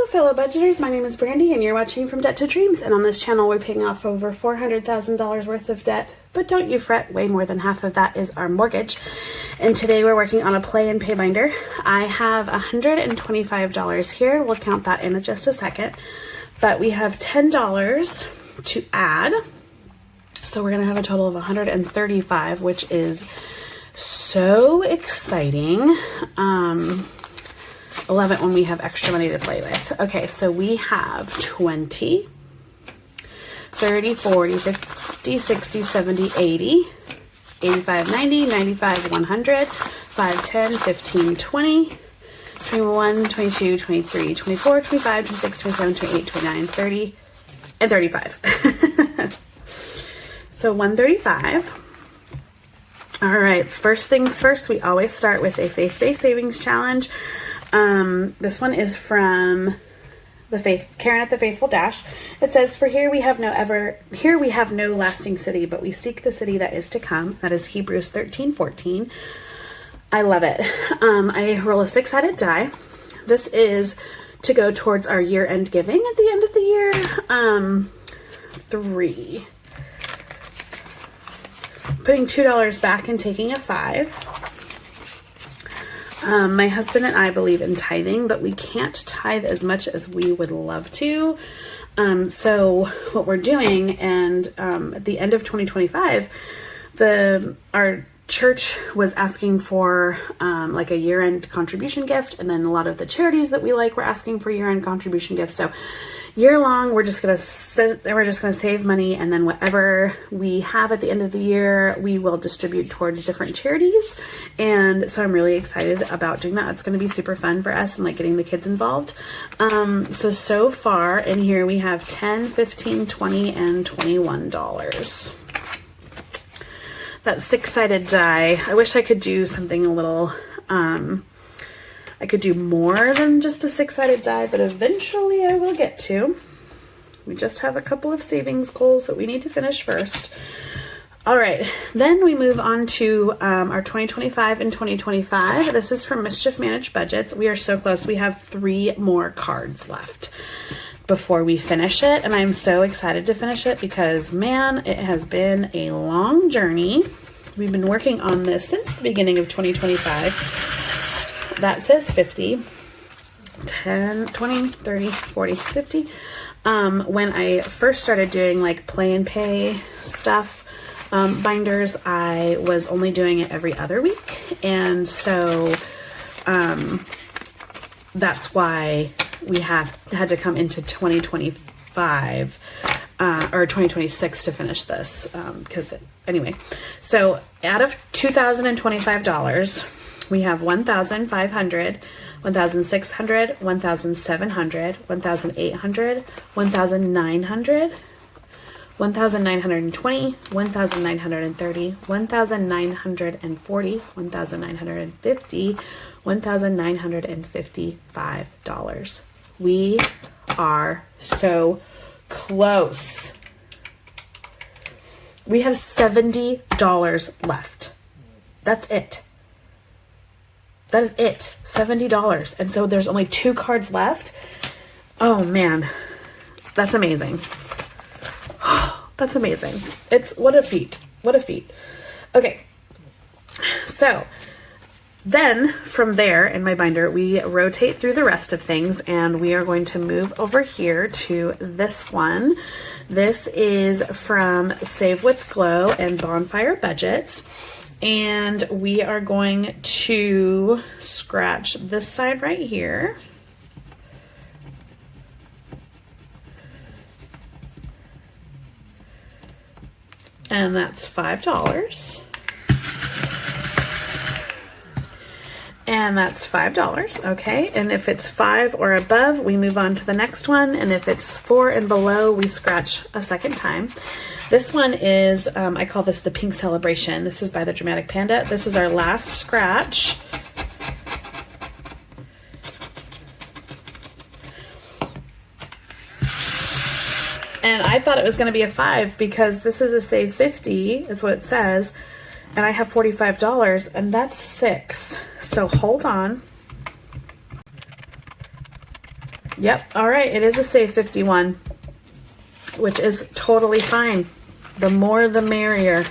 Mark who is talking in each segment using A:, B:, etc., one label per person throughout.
A: Hello fellow budgeters, my name is Brandy and you're watching From Debt to Dreams, and on this channel we're paying off over $400,000 worth of debt, but don't you fret, way more than half of that is our mortgage. And today we're working on a play and pay binder. I have $125 here, we'll count that in just a second, but we have $10 to add, so we're going to have a total of $135, which is so exciting. I love it when we have extra money to play with. Okay, so we have 20, 30, 40, 50, 60, 70, 80, 85, 90, 95, 100, 5, 10, 15, 20, 21, 22, 23, 24, 25, 26, 27, 28, 29, 30, and 35. So 135. All right, first things first, we always start with a faith-based savings challenge. This one is from Karen at the Faithful Dash. It says, "For here we have no lasting city, but we seek the city that is to come." That is Hebrews 13:14. I love it. I roll a 6-sided die. This is to go towards our year-end giving at the end of the year. 3. Putting $2 back and taking a 5. My husband and I believe in tithing, but we can't tithe as much as we would love to. So what we're doing, and at the end of 2025, our church was asking for like a year-end contribution gift, and then a lot of the charities that we like were asking for year-end contribution gifts. So year long, we're just gonna save money, and then whatever we have at the end of the year, we will distribute towards different charities. And so I'm really excited about doing that. It's gonna be super fun for us and like getting the kids involved. So far in here we have $10, $15, $20, and $21. That 6-sided die. I wish I could do something a little, I could do more than just a 6-sided die, but eventually I will get to. We just have a couple of savings goals that we need to finish first. All right, then we move on to our 2025 and 2025. This is from Mischief Managed Budgets. We are so close. We have 3 more cards left before we finish it, and I'm so excited to finish it because, man, it has been a long journey. We've been working on this since the beginning of 2025. That says 50, 10, 20, 30, 40, 50. When I first started doing like play and pay stuff, binders, I was only doing it every other week. And so that's why we had to come into 2025 or 2026 to finish this. Anyway, so out of $2,025, we have $1,500, $1,600, $1,700, $1,800, $1,900, $1,920, $1,930, $1,940, $1,950, $1,955. We are so close. We have $70 left. That's it. That is it. $70. And so there's only 2 cards left. Oh man. That's amazing. That's amazing. What a feat. What a feat. Okay. So then from there in my binder, we rotate through the rest of things, and we are going to move over here to this one. This is from Save with Glow and Bonfire Budgets. And we are going to scratch this side right here. And that's $5. And that's $5, okay? And if it's 5 or above, we move on to the next one. And if it's 4 and below, we scratch a second time. This one is, I call this the Pink Celebration. This is by the Dramatic Panda. This is our last scratch. And I thought it was going to be a 5 because this is a save 50, is what it says. And I have $45, and that's 6. So hold on. Yep. All right. It is a save 51, which is totally fine. The more the merrier.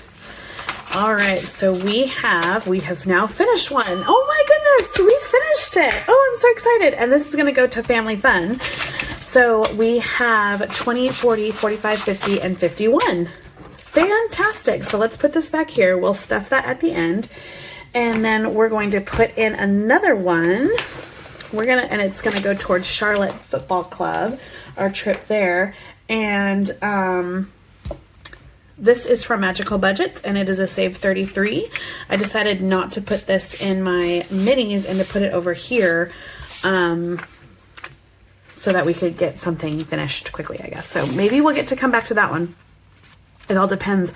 A: All right. So we have now finished one. Oh my goodness. We finished it. Oh, I'm so excited. And this is going to go to Family Fun. So we have 20, 40, 45, 50, and 51. Fantastic. So let's put this back here. We'll stuff that at the end. And then we're going to put in another one. And it's going to go towards Charlotte Football Club, our trip there. And this is from Magical Budgets, and it is a save 33. I decided not to put this in my minis and to put it over here so that we could get something finished quickly, I guess. So maybe we'll get to come back to that one. It all depends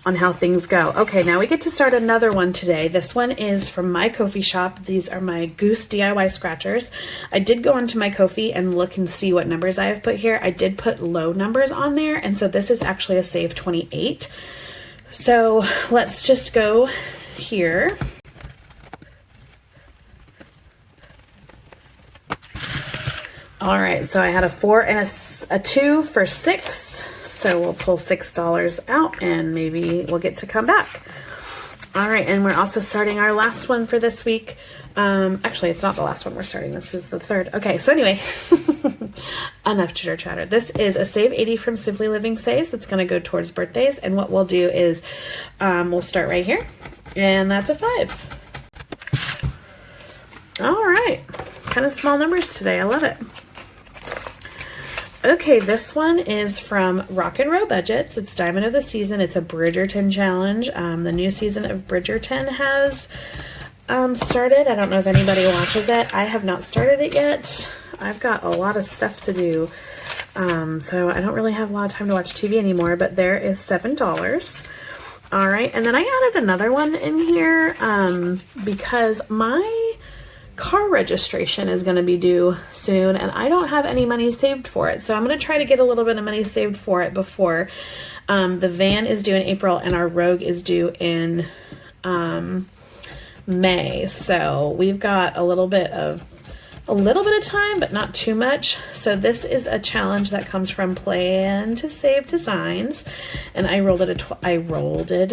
A: on how things go. Okay, now we get to start another one today. This one is from my Ko-fi shop. These are my Goose DIY scratchers. I did go onto my Ko-fi and look and see what numbers I have put here. I did put low numbers on there, and so this is actually a save 28. So let's just go here. All right, so I had a 4 and a 2 for 6. So we'll pull $6 out and maybe we'll get to come back. All right, and we're also starting our last one for this week. Actually, it's not the last one we're starting. This is the third. Okay, so anyway, enough chitter chatter. This is a save 80 from Simply Living Saves. It's going to go towards birthdays. And what we'll do is we'll start right here. And that's a 5. All right, kind of small numbers today. I love it. Okay, this one is from Rock and Row Budgets. It's Diamond of the Season. It's a Bridgerton challenge. The new season of Bridgerton has started. I don't know if anybody watches it. I have not started it yet. I've got a lot of stuff to do, so I don't really have a lot of time to watch TV anymore, but there is $7. All right, and then I added another one in here because my car registration is going to be due soon and I don't have any money saved for it. So I'm going to try to get a little bit of money saved for it before the van is due in April and our Rogue is due in May. So we've got a little bit of time, but not too much. So this is a challenge that comes from Plan to Save Designs, and I rolled a 12-sided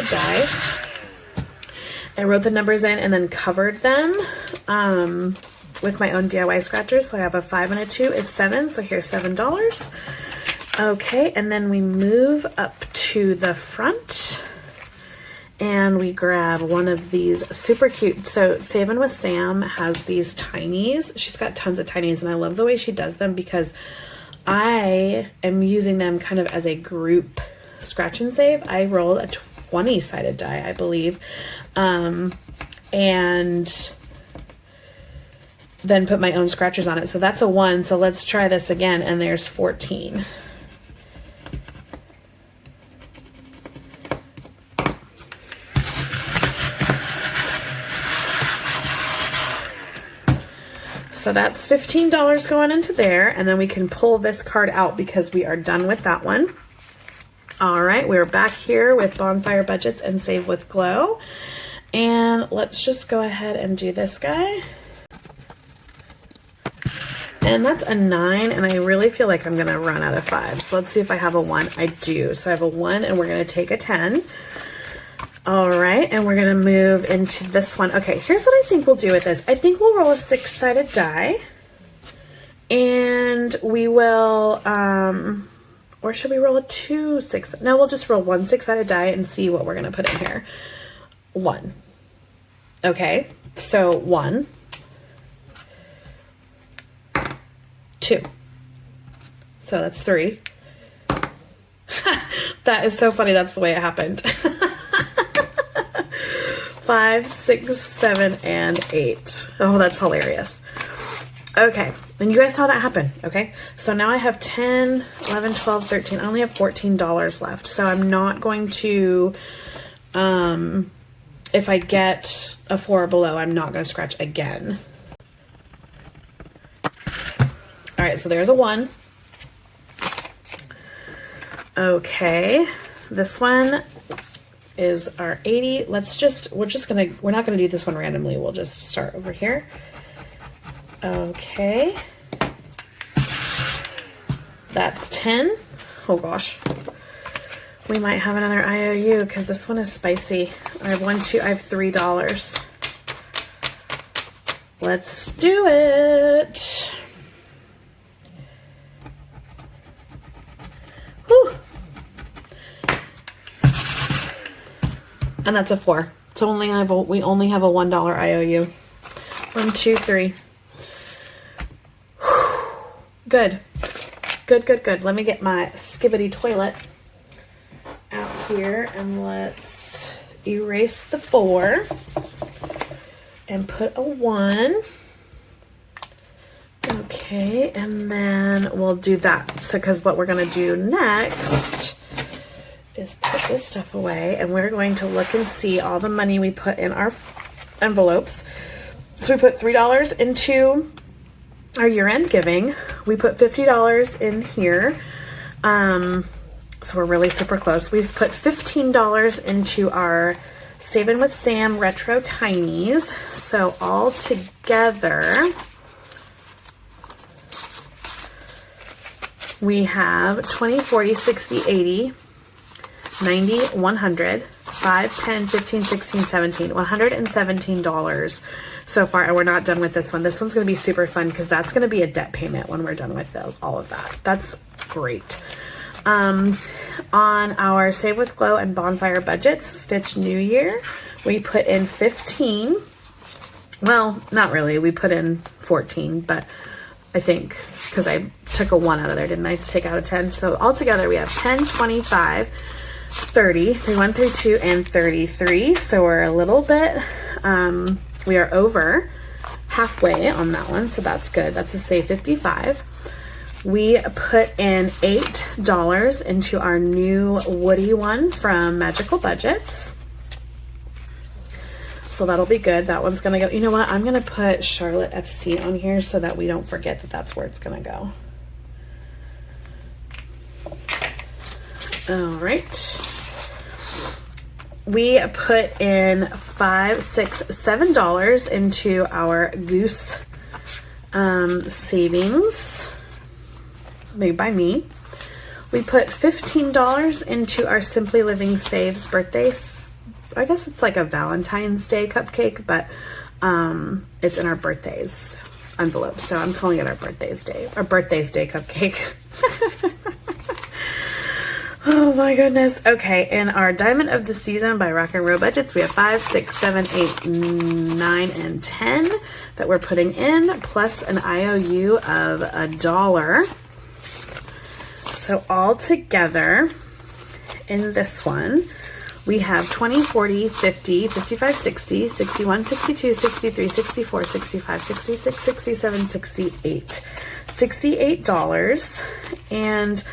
A: die. I wrote the numbers in and then covered them with my own DIY scratchers. So I have a 5 and a 2 is 7. So here's $7. Okay, and then we move up to the front and we grab one of these super cute. So Saving with Sam has these Tinies. She's got tons of Tinies and I love the way she does them because I am using them kind of as a group scratch and save. I rolled a 20-sided die, I believe, and then put my own scratchers on it. So that's a 1. So let's try this again, and there's 14. So that's $15 going into there, and then we can pull this card out because we are done with that one. All right, we're back here with Bonfire Budgets and Save with Glow. And let's just go ahead and do this guy. And that's a 9, and I really feel like I'm going to run out of 5. So let's see if I have a 1. I do. So I have a 1, and we're going to take a 10. All right, and we're going to move into this one. Okay, here's what I think we'll do with this. I think we'll roll a 6-sided die. And we will... or should we roll a 2 6? No, we'll just roll 1 6-sided die and see what we're going to put in here. 1. Okay, so 1, 2. So that's 3. That is so funny. That's the way it happened. 5, 6, 7, and 8. Oh, that's hilarious. Okay, and you guys saw that happen, okay? So now I have 10, 11, 12, 13. I only have $14 left. So I'm not going to, if I get a 4 or below, I'm not going to scratch again. All right, so there's a 1. Okay, this one is our 80. We're not going to do this one randomly. We'll just start over here. Okay. That's 10. Oh gosh. We might have another IOU because this one is spicy. I have I have $3. Let's do it. Whew. And that's a 4. So we only have a $1 IOU. 1, 2, 3. Good. Good. Let me get my skibbity toilet out here and let's erase the 4 and put a 1. Okay, and then we'll do that. So, because what we're going to do next is put this stuff away, and we're going to look and see all the money we put in our envelopes. So we put $3 into our year-end giving. We put $50 in here. So we're really super close. We've put $15 into our Saving with Sam Retro Tinies. So all together, we have 20, 40, 60, 80, 90, 100, 5, 10, 15, 16, 17, $117 so far. And we're not done with this one. This one's going to be super fun because that's going to be a debt payment when we're done with all of that. That's great. On our Save with Glow and Bonfire budgets, Stitch New Year, we put in 15. Well, not really. We put in 14, but I think because I took a 1 out of there, didn't I? Take out a 10. So altogether we have 10, 25, 30, 31, 32, and 33. So we're a little bit, we are over halfway on that one. So that's good. That's a save 55. We put in $8 into our new Woody one from Magical Budgets. So that'll be good. That one's going to go. You know what? I'm going to put Charlotte FC on here so that we don't forget that that's where it's going to go. All right. We put in $5, $6, $7 into our Goose savings. Made by me. We put $15 into our Simply Living Saves birthdays. I guess it's like a Valentine's Day cupcake, but it's in our birthdays envelope. So I'm calling it our birthdays day cupcake. Oh my goodness. Okay, in our Diamond of the Season by Rock and Roll budgets, we have 5, 6, 7, 8, 9, and 10 that we're putting in, plus an IOU of $1. So all together in this one, we have 20, 40, 50, 55, 60, 61, 62, 63, 64, 65, 66, 67, 68. $68. And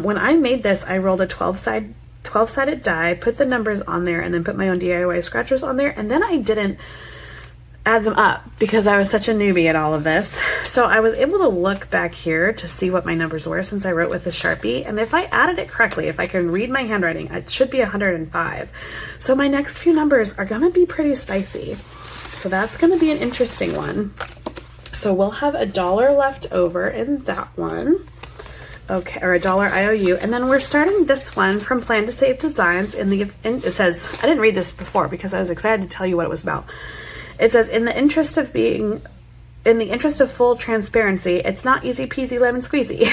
A: when I made this, I rolled a 12-sided die, put the numbers on there, and then put my own DIY scratchers on there. And then I didn't add them up because I was such a newbie at all of this. So I was able to look back here to see what my numbers were since I wrote with a Sharpie. And if I added it correctly, if I can read my handwriting, it should be 105. So my next few numbers are going to be pretty spicy. So that's going to be an interesting one. So we'll have $1 left over in that one. Okay, or $1 IOU. And then we're starting this one from Plan to Save Designs. It says, I didn't read this before because I was excited to tell you what it was about. It says, in the interest of full transparency, it's not easy peasy lemon squeezy,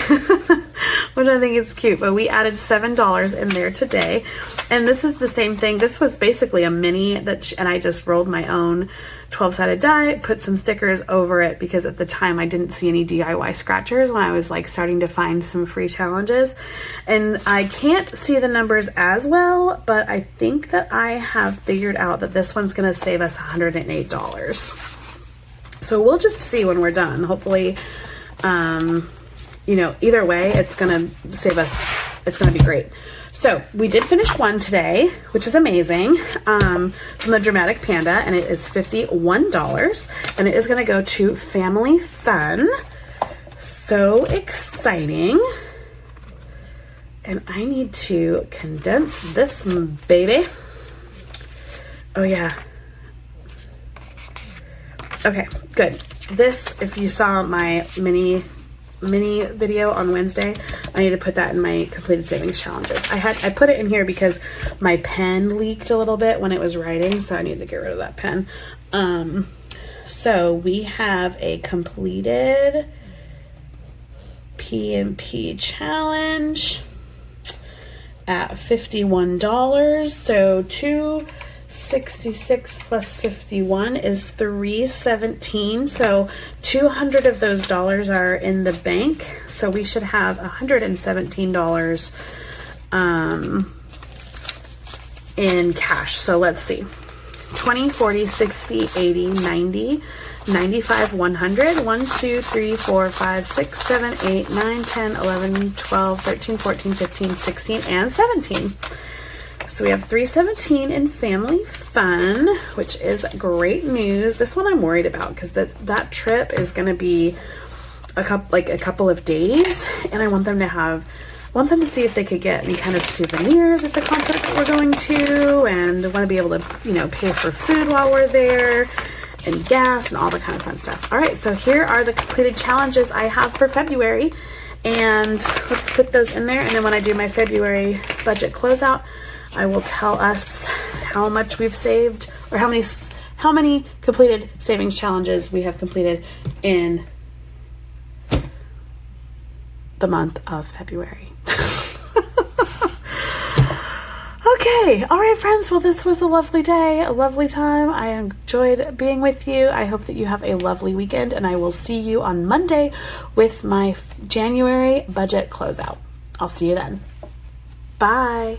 A: which I think is cute. But we added $7 in there today, and this is the same thing. This was basically a mini and I just rolled my own 12-sided die, put some stickers over it because at the time I didn't see any DIY scratchers when I was like starting to find some free challenges, and I can't see the numbers as well, but I think that I have figured out that this one's going to save us $108. So we'll just see when we're done. Hopefully, either way, it's going to save us. It's going to be great. So we did finish one today, which is amazing, from the Dramatic Panda, and it is $51, and it is going to go to Family Fun. So exciting. And I need to condense this baby. Oh yeah. Okay, good. this, if you saw my mini video on Wednesday, I need to put that in my completed savings challenges. I put it in here because my pen leaked a little bit when it was writing, so I need to get rid of that pen. So we have a completed P&P challenge at $51. So $266 plus 51 is $317. So 200 of those dollars are in the bank. So we should have $117 in cash. So let's see. 20, 40, 60, 80, 90, 95, 100, 1, 2, 3, 4, 5, 6, 7, 8, 9, 10, 11, 12, 13, 14, 15, 16, and 17. So we have 317 in family fun, which is great news. This one I'm worried about because that trip is going to be a couple of days, and I want them to see if they could get any kind of souvenirs at the concert that we're going to, and I want to be able to, pay for food while we're there, and gas, and all the kind of fun stuff. All right, so here are the completed challenges I have for February, and let's put those in there, and then when I do my February budget closeout, I will tell us how much we've saved, or how many completed savings challenges we have completed in the month of February. Okay, all right, friends. Well, this was a lovely day, a lovely time. I enjoyed being with you. I hope that you have a lovely weekend, and I will see you on Monday with my January budget closeout. I'll see you then. Bye.